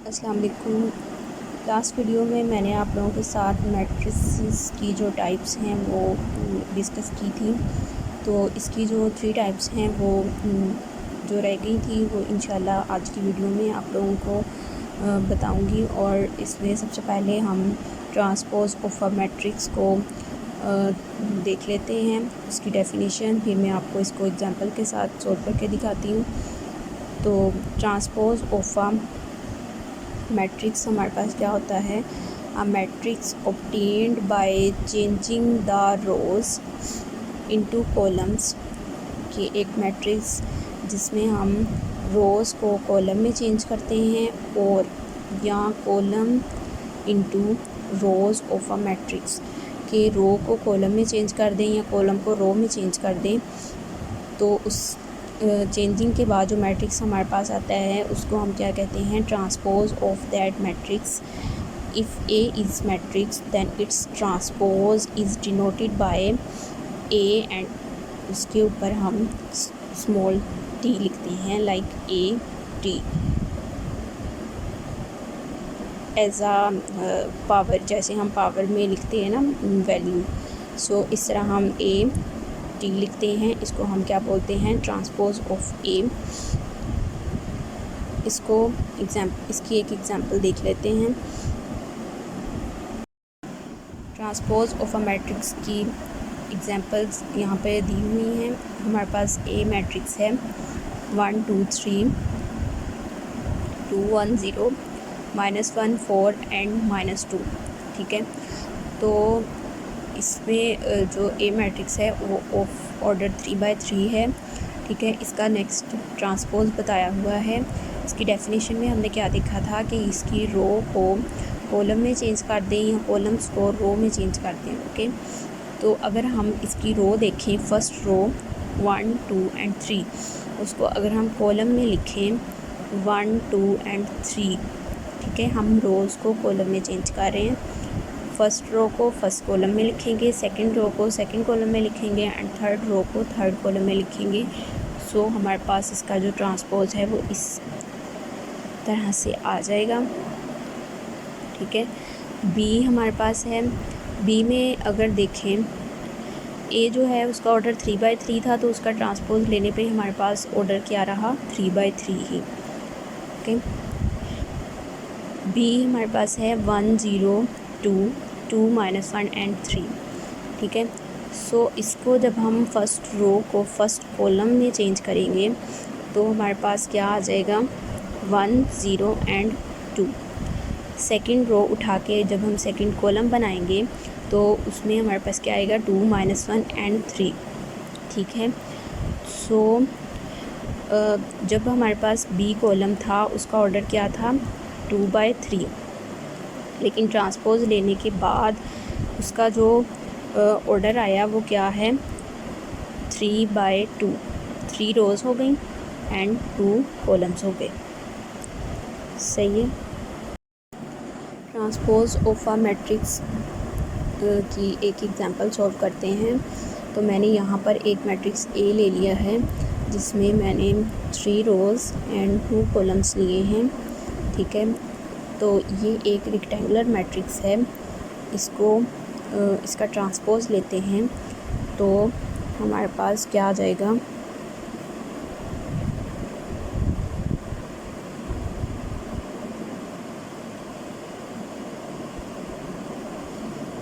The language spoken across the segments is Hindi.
अस्सलाम वालेकुम। लास्ट वीडियो में मैंने आप लोगों के साथ मैट्रिसेस की जो टाइप्स हैं वो डिस्कस की थी। तो इसकी जो 3 टाइप्स हैं वो जो रह गई थी वो इंशाल्लाह आज की वीडियो में आप लोगों को बताऊंगी। और इसमें सबसे पहले हम ट्रांसपोज ऑफ अ मैट्रिक्स को देख लेते हैं, उसकी डेफिनेशन, फिर मैं आपको इसको एग्जांपल के साथ सोल्व करके दिखाती हूँ। तो ट्रांसपोज ऑफ अ मैट्रिक्स हमारे पास क्या होता है, a matrix obtained by changing the rows into columns. कि एक मैट्रिक्स जिसमें हम रोज़ को कॉलम में चेंज करते हैं और या column into rose of a matrix, कि रो को कॉलम में चेंज कर दें या कॉलम को रो में चेंज कर दें। तो उस चेंजिंग के बाद जो मैट्रिक्स हमारे पास आता है उसको हम क्या कहते हैं, transpose of that matrix. If A is matrix then its transpose is denoted by A, and उसके ऊपर हम स्मॉल टी लिखते हैं, like A T as a power, जैसे हम पावर में लिखते हैं ना वैल्यू। सो इस तरह हम ए टी लिखते हैं, इसको हम क्या बोलते हैं, ट्रांसपोज ऑफ ए। इसकी एक एग्जांपल देख लेते हैं। ट्रांसपोज ऑफ अ मैट्रिक्स की एग्जांपल्स यहाँ पे दी हुई हैं। हमारे पास ए मैट्रिक्स है 1 2 3 2 1 0 -1 4 एंड -2, ठीक है। तो इसमें जो ए मैट्रिक्स है वो ऑफ ऑर्डर 3/3 है, ठीक है। इसका नेक्स्ट ट्रांसपोज बताया हुआ है। इसकी डेफिनेशन में हमने क्या देखा था कि इसकी रो को कॉलम में चेंज कर दें या कॉलम्स को रो में चेंज कर दें, ओके। तो अगर हम इसकी रो देखें, फर्स्ट रो 1 2 एंड 3, उसको अगर हम कॉलम में लिखें 1 2 एंड 3, ठीक है। हम रोज़ को कॉलम में चेंज कर रहे हैं। फर्स्ट रो को फर्स्ट कॉलम में लिखेंगे, सेकंड रो को सेकंड कॉलम में लिखेंगे एंड थर्ड रो को थर्ड कॉलम में लिखेंगे। सो हमारे पास इसका जो ट्रांसपोज है वो इस तरह से आ जाएगा, ठीक है। बी हमारे पास है। बी में अगर देखें, ए जो है उसका ऑर्डर 3/3 था, तो उसका ट्रांसपोज लेने पे हमारे पास ऑर्डर क्या रहा, 3/3 ही, ओके। बी हमारे पास है 1 0 2 2 -1 एंड 3, ठीक है। सो इसको जब हम फर्स्ट रो को फर्स्ट कॉलम में चेंज करेंगे तो हमारे पास क्या आ जाएगा, 1 0 एंड 2। सेकंड रो उठा के जब हम सेकंड कॉलम बनाएंगे तो उसमें हमारे पास क्या आएगा, 2 -1 एंड 3, ठीक है। सो जब हमारे पास बी कॉलम था उसका ऑर्डर क्या था, 2/3, लेकिन ट्रांसपोज लेने के बाद उसका जो ऑर्डर आया वो क्या है, 3/2। 3 रोज़ हो गई एंड 2 कॉलम्स हो गए, सही है। ट्रांसपोज ऑफ अ मैट्रिक्स की एक एग्जांपल सॉल्व करते हैं। तो मैंने यहाँ पर एक मैट्रिक्स ए ले लिया है जिसमें मैंने 3 रोज़ एंड 2 कॉलम्स लिए हैं, ठीक है। तो ये एक रेक्टेंगुलर मैट्रिक्स है। इसका ट्रांसपोज लेते हैं तो हमारे पास क्या आ जाएगा,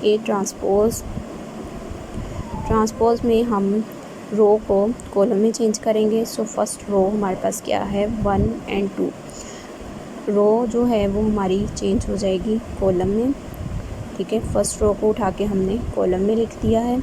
ए ट्रांसपोज में हम रो को कॉलम में चेंज करेंगे। सो फर्स्ट रो हमारे पास क्या है, 1 एंड 2। रो जो है वो हमारी चेंज हो जाएगी कॉलम में, ठीक है। फर्स्ट रो को उठा के हमने कॉलम में लिख दिया है।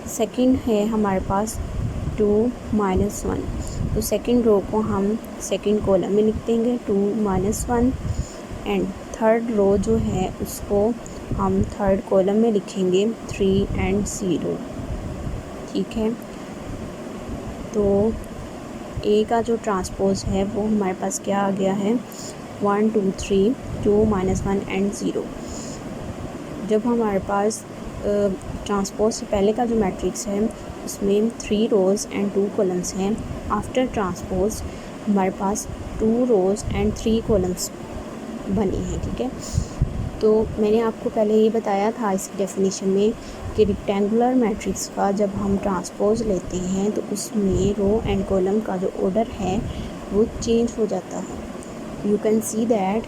सेकंड है हमारे पास 2 -1, तो सेकंड रो को हम सेकंड कॉलम में लिख देंगे 2 -1, एंड थर्ड रो जो है उसको हम थर्ड कॉलम में लिखेंगे 3 एंड 0, ठीक है। तो ए का जो ट्रांसपोज है वो हमारे पास क्या आ गया है, 1 2 3 2 -1 एंड 0। जब हमारे पास ट्रांसपोज से पहले का जो मैट्रिक्स है उसमें 3 रोज़ एंड 2 कॉलम्स हैं, आफ्टर ट्रांसपोज हमारे पास 2 रोज़ एंड 3 कॉलम्स बने हैं, ठीक है। तो मैंने आपको पहले ये बताया था इसकी डेफिनेशन में कि रेक्टेंगुलर मैट्रिक्स का जब हम ट्रांसपोज लेते हैं तो उसमें रो एंड कॉलम का जो ऑर्डर है वो चेंज हो जाता है। यू कैन सी दैट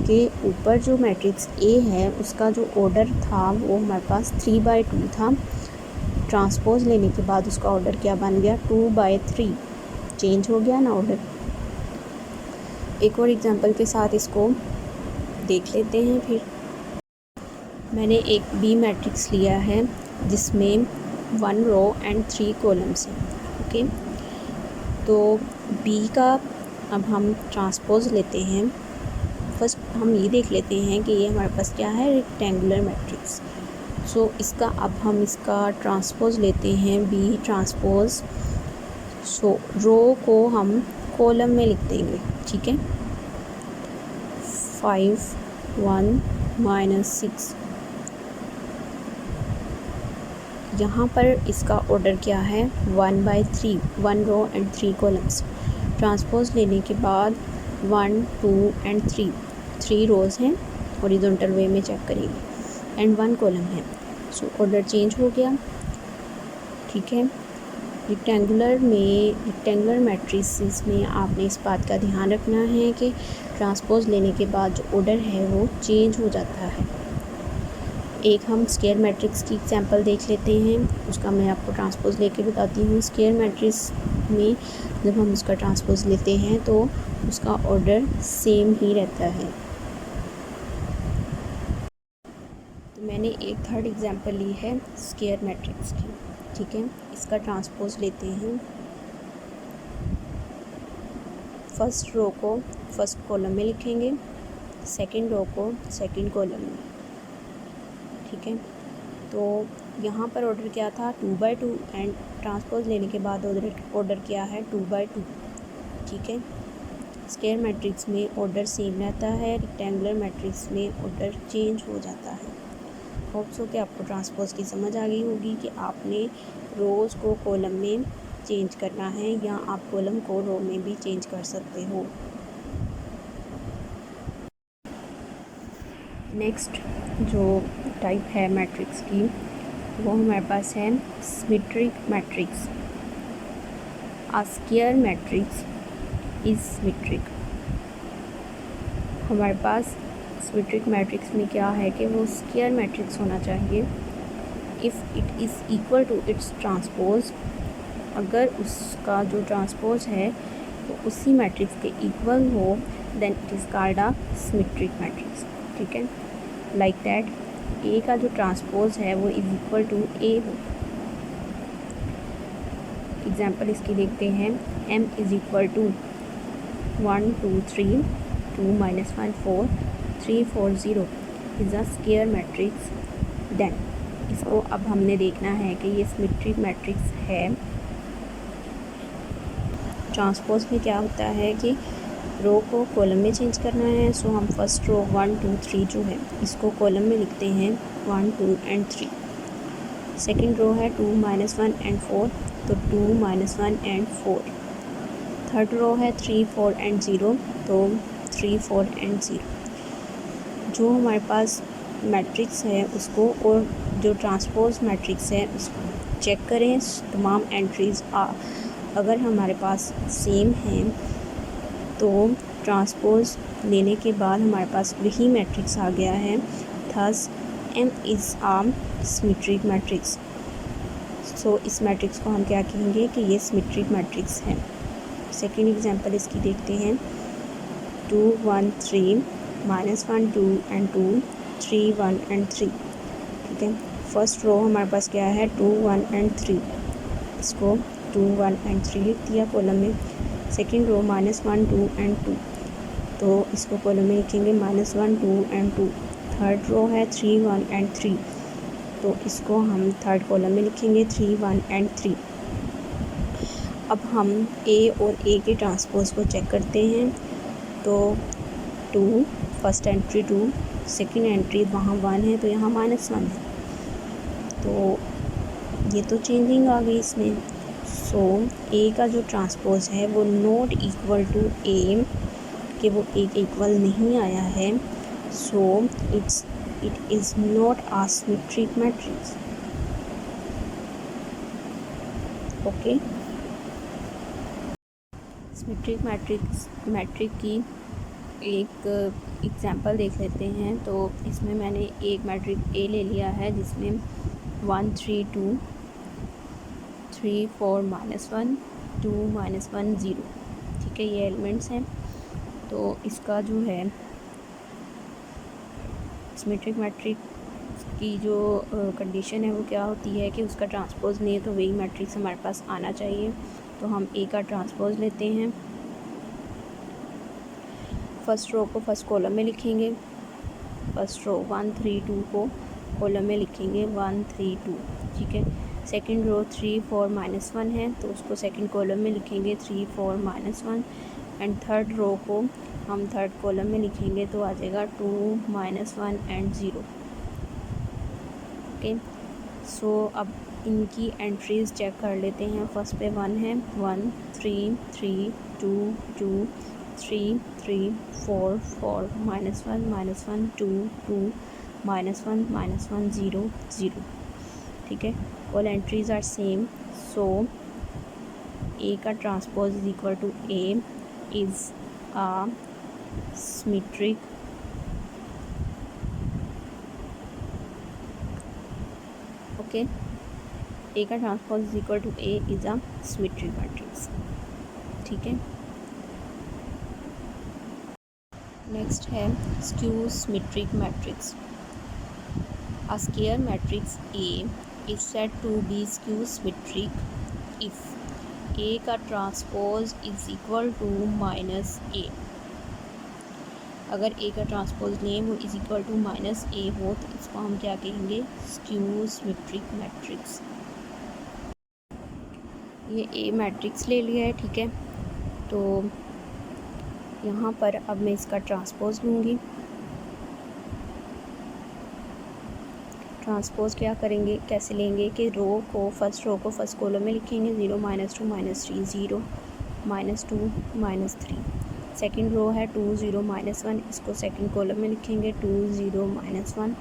कि ऊपर जो मैट्रिक्स ए है उसका जो ऑर्डर था वो हमारे पास 3/2 था। ट्रांसपोज लेने के बाद उसका ऑर्डर क्या बन गया, 2/3, चेंज हो गया ना ऑर्डर। एक और एग्जांपल के साथ इसको देख लेते हैं। फिर मैंने एक बी मैट्रिक्स लिया है जिसमें 1 रो एंड 3 कॉलम्स हैं, ओके। तो बी का अब हम ट्रांसपोज लेते हैं। फर्स्ट हम ये देख लेते हैं कि ये हमारे पास क्या है, रेक्टेंगुलर मैट्रिक्स। सो इसका अब हम इसका ट्रांसपोज लेते हैं, बी ट्रांसपोज। सो रो को हम कॉलम में लिख देंगे, ठीक है। 5 1 -6। यहाँ पर इसका ऑर्डर क्या है, 1/3, 1 रो एंड 3 कॉलम्स। ट्रांसपोज लेने के बाद 1 2 एंड 3 रोज़ हैं, हॉरिजॉन्टल वे में चेक करेंगे, एंड 1 कॉलम है। सो ऑर्डर चेंज हो गया, ठीक है। रेक्टेंगुलर मैट्रिसेस में आपने इस बात का ध्यान रखना है कि ट्रांसपोज लेने के बाद जो ऑर्डर है वो चेंज हो जाता है। एक हम स्क्वायर मैट्रिक्स की एग्जांपल देख लेते हैं, उसका मैं आपको ट्रांसपोज लेके बताती हूँ। स्क्वायर मैट्रिक्स में जब हम उसका ट्रांसपोज लेते हैं तो उसका ऑर्डर सेम ही रहता है। तो मैंने एक थर्ड एग्जांपल ली है स्क्वायर मैट्रिक्स की, ठीक है। इसका ट्रांसपोज लेते हैं। फर्स्ट रो को फर्स्ट कॉलम में लिखेंगे, सेकंड रो को सेकंड कॉलम में, ठीक है। तो यहाँ पर ऑर्डर क्या था, 2/2, एंड ट्रांसपोज लेने के बाद ऑर्डर क्या है, 2/2, ठीक है। स्क्वायर मैट्रिक्स में ऑर्डर सेम रहता है, रेक्टेंगुलर मैट्रिक्स में ऑर्डर चेंज हो जाता है। होप सो कि आपको ट्रांसपोज की समझ आ गई होगी कि आपने रोज़ को कॉलम में चेंज करना है या आप कॉलम को रो में भी चेंज कर सकते हो। नेक्स्ट जो टाइप है मैट्रिक्स की वो हमारे पास है symmetric matrix. A square matrix is symmetric. हमारे पास सिमेट्रिक मैट्रिक्स में क्या है कि वो स्क्वायर मैट्रिक्स होना चाहिए if it is equal to its transpose. अगर उसका जो ट्रांसपोज है वो उसी मैट्रिक्स के इक्वल हो then it is called a symmetric matrix, ठीक है। लाइक दैट ए का जो ट्रांसपोज है वो इज इक्वल टू ए हो। एग्जाम्पल इसकी देखते हैं। m is equal to 1 2 3 2 - 1 4 3 4 0 is a square matrix. Then इसको अब हमने देखना है कि ये सिमेट्रिक मैट्रिक्स है। ट्रांसपोज में क्या होता है कि रो को कॉलम में चेंज करना है। सो हम फर्स्ट रो 1 2 3 जो है इसको कॉलम में लिखते हैं 1 2 एंड 3। सेकंड रो है 2 - 1 एंड 4, तो 2 - 1 एंड 4। थर्ड रो है 3 4 एंड 0, तो 3 4 एंड 0। जो हमारे पास मैट्रिक्स है उसको और जो ट्रांसपोज मैट्रिक्स है उसको चेक करें। तमाम एंट्रीज़ अगर हमारे पास सेम हैं तो ट्रांसपोज लेने के बाद हमारे पास वही मैट्रिक्स आ गया है। Thus M is a symmetric matrix. So इस मैट्रिक्स को हम क्या कहेंगे कि ये सिमेट्रिक मैट्रिक्स है। सेकेंड एग्जांपल इसकी देखते हैं। 2 1 3 -1 2 एंड 2 3 1 एंड 3, ठीक है। फर्स्ट रो हमारे पास क्या है 2 1 एंड 3, इसको 2 1 एंड 3 लिख दिया कॉलम में। सेकेंड रो -1 2 एंड 2, तो इसको कॉलम में लिखेंगे -1 2 एंड 2। थर्ड रो है 3 1 एंड 3, तो इसको हम थर्ड कॉलम में लिखेंगे 3 1 एंड 3। अब हम ए और ए के ट्रांसपोज को चेक करते हैं। तो 2 फर्स्ट एंट्री 2, सेकेंड एंट्री वहाँ 1 है तो यहाँ -1 है, तो ये तो चेंजिंग आ गई इसमें। सो ए का जो ट्रांसपोज है वो नॉट इक्वल टू ए, कि वो ए के इक्वल नहीं आया है। so it is not a symmetric matrix. Okay, symmetric matric की एक एग्जांपल देख लेते हैं। तो इसमें मैंने एक मैट्रिक ए ले लिया है जिसमें 1 3 2 3 4 -1 2 -1 0, ठीक है, ये एलिमेंट्स हैं। तो इसका जो है सिमेट्रिक मैट्रिक की जो कंडीशन है वो क्या होती है कि उसका ट्रांसपोज नहीं है तो वही मैट्रिक्स हमारे पास आना चाहिए। तो हम ए का ट्रांसपोज लेते हैं। फर्स्ट रो को फर्स्ट कॉलम में लिखेंगे, फर्स्ट रो 1 3 2 को कॉलम में लिखेंगे 1 3 2, ठीक है। सेकंड रो 3 4 -1 है तो उसको सेकंड कॉलम में लिखेंगे 3 4 -1। एंड थर्ड रो को हम थर्ड कॉलम में लिखेंगे तो आ जाएगा 2 -1 एंड 0। ओके, सो अब इनकी एंट्रीज़ चेक कर लेते हैं। फर्स्ट पे 1 है, 1 3 3 2 2 3 3 4 4 -1 2 2 -1 0 0, ठीक है। All entries are same, so A का transpose is equal to A is a symmetric okay, A का transpose is equal to A is a symmetric matrix, ठीक है। नेक्स्ट है skew symmetric matrix. A square matrix A is said to be skew symmetric if A का transpose is equal to -a। अगर ए का ट्रांसपोज नेम इज इक्वल टू -a हो तो इसको हम क्या कहेंगे, स्क्यू सिमेट्रिक मैट्रिक्स। ये ए मैट्रिक्स ले लिया है, ठीक है। तो यहाँ पर अब मैं इसका ट्रांसपोज लूँगी। ट्रांसपोज क्या करेंगे, कैसे लेंगे कि फर्स्ट रो को फर्स्ट कॉलम में लिखेंगे 0 -2 -3 0 -2 -3। सेकंड रो है 2 0 -1, इसको सेकंड कॉलम में लिखेंगे 2 0 -1।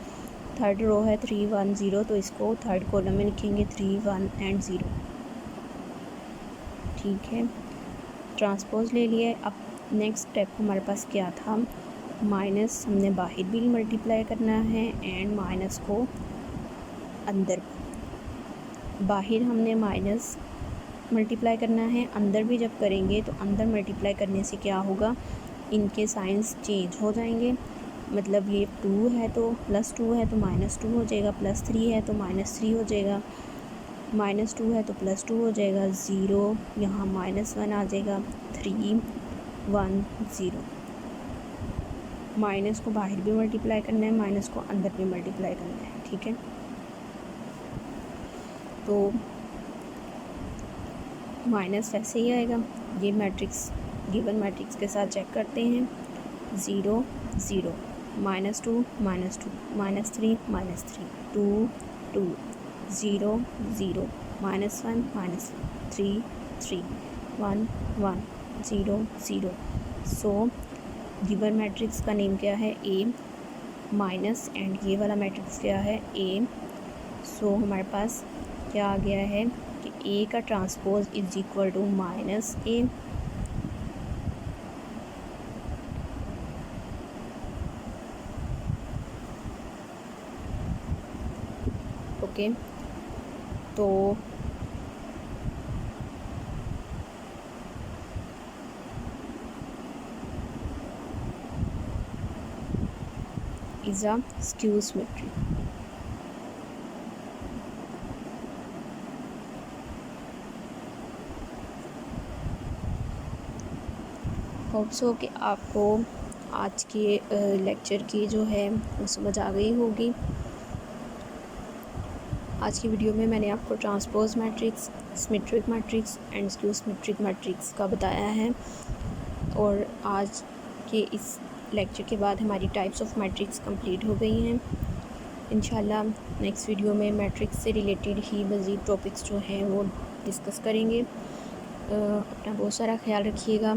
थर्ड रो है 3 1 0, तो इसको थर्ड कॉलम में लिखेंगे 3 1 एंड 0, ठीक है। ट्रांसपोज ले लिए। अब नेक्स्ट स्टेप हमारे पास क्या था, माइनस हमने बाहर भी मल्टीप्लाई करना है एंड माइनस को अंदर, बाहर हमने माइनस मल्टीप्लाई करना है, अंदर भी जब करेंगे तो अंदर मल्टीप्लाई करने से क्या होगा, इनके साइंस चेंज हो जाएंगे। मतलब ये 2 है तो +2 है तो -2 हो जाएगा, +3 है तो -3 हो जाएगा, -2 है तो +2 हो जाएगा, 0 यहाँ -1 आ जाएगा, 3 1 0। माइनस को बाहर भी मल्टीप्लाई करना है, माइनस को अंदर भी मल्टीप्लाई करना है, ठीक है। तो माइनस ऐसे ही आएगा। ये मैट्रिक्स गिवन मैट्रिक्स के साथ चेक करते हैं, 0 0 -2 -2 -3 -3 2 2 0 0 -1 -3 3 1 1 0 0। सो गिवन मैट्रिक्स का नेम क्या है, ए माइनस, एंड ये वाला मैट्रिक्स क्या है, ए। सो हमारे पास क्या आ गया है कि ए का transpose is equal to -a। Okay, तो is a skew symmetry। Hope so कि आपको आज के लेक्चर की जो है वो समझ आ गई होगी। आज की वीडियो में मैंने आपको transpose matrix, symmetric matrix and skew symmetric matrix का बताया है। और आज के इस लेक्चर के बाद हमारी टाइप्स ऑफ मैट्रिक्स कंप्लीट हो गई हैं। इंशाल्लाह नेक्स्ट वीडियो में मैट्रिक्स से रिलेटेड ही मज़ीद टॉपिक्स जो हैं वो डिस्कस करेंगे। अपना बहुत सारा ख्याल रखिएगा।